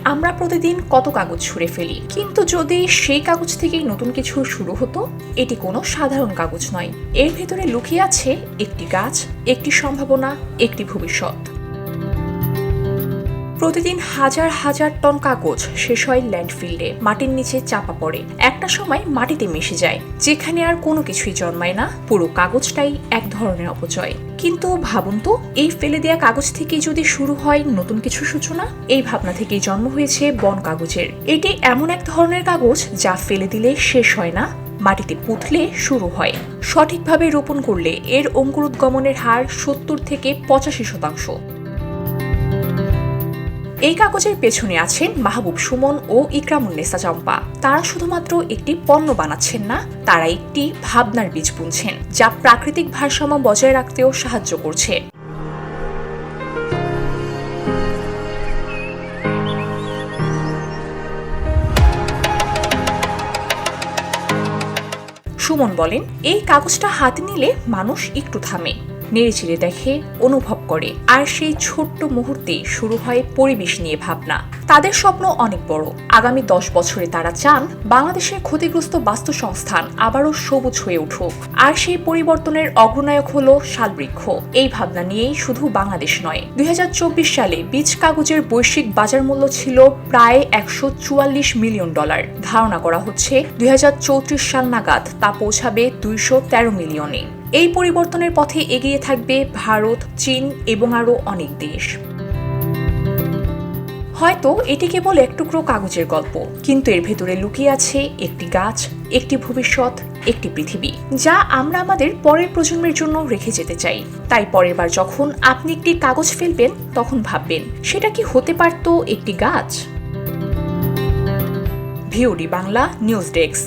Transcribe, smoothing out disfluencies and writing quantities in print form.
আমরা প্রতিদিন কত কাগজ ছুঁড়ে ফেলি, কিন্তু যদি সেই কাগজ থেকেই নতুন কিছু শুরু হতো। এটি কোনো সাধারণ কাগজ নয়, এর ভেতরে লুকিয়ে আছে একটি গাছ, একটি সম্ভাবনা, একটি ভবিষ্যৎ। প্রতিদিন হাজার হাজার টন কাগজ শেষ হয় ল্যান্ডফিল্ডে, মাটির নিচে চাপা পড়ে, একটা সময় মাটিতে মিশে যায়, যেখানে আর কোনো কিছুই জন্মায় না। পুরো কাগজটাই এক ধরনের অপচয়। কিন্তু ভাবুন তো, এই ফেলে দেয়া কাগজ থেকেই যদি শুরু হয় নতুন কিছু সূচনা। এই ভাবনা থেকেই জন্ম হয়েছে বন কাগজের। এটি এমন এক ধরনের কাগজ যা ফেলে দিলে শেষ হয় না, মাটিতে পুঁতলে শুরু হয়। সঠিকভাবে রোপণ করলে এর অঙ্কুরোদ্গমনের হার ৭০ থেকে ৮৫%। এই কাগজের পেছনে আছেন মাহবুব সুমন ও ইকরামুন্নেসা চম্পা। তারা শুধুমাত্র একটি পণ্য বানাচ্ছেন না, তারা একটি ভাবনার বীজ বুনছেন, যা প্রাকৃতিক ভারসাম্য বজায় রাখতেও সাহায্য করছে। সুমন বলেন, এই কাগজটা হাতে নিলে মানুষ একটু থামে, নেড়েচেড়ে দেখে, অনুভব করে, আর সেই ছোট্ট মুহূর্তে শুরু হয় পরিবেশ নিয়ে ভাবনা। তাদের স্বপ্ন অনেক বড়। আগামী 10 বছরে তারা চান বাংলাদেশের ক্ষতিগ্রস্ত বাস্তুসংস্থান আবারও সবুজ হয়ে উঠুক, আর সেই পরিবর্তনের অগ্রনায়ক হলো শালবৃক্ষ। এই ভাবনা নিয়েই শুধু বাংলাদেশ নয়, 2024 সালে বীজ কাগজের বৈশ্বিক বাজার মূল্য ছিল প্রায় $144 মিলিয়ন। ধারণা করা হচ্ছে 2034 সাল নাগাদ তা পৌঁছাবে 213 মিলিয়নে। এই পরিবর্তনের পথে এগিয়ে থাকবে ভারত, চীন এবং আরও অনেক দেশ। হয়তো এটি কেবল এক টুকরো কাগজের গল্প, কিন্তু এর ভেতরে লুকিয়ে আছে একটি গাছ, একটি ভবিষ্যৎ, একটি পৃথিবী, যা আমরা আমাদের পরের প্রজন্মের জন্য রেখে যেতে চাই। তাই পরের বার যখন আপনি একটি কাগজ ফেলবেন, তখন ভাববেন, সেটা কি হতে পারত একটি গাছ? VOD Bangla news desk.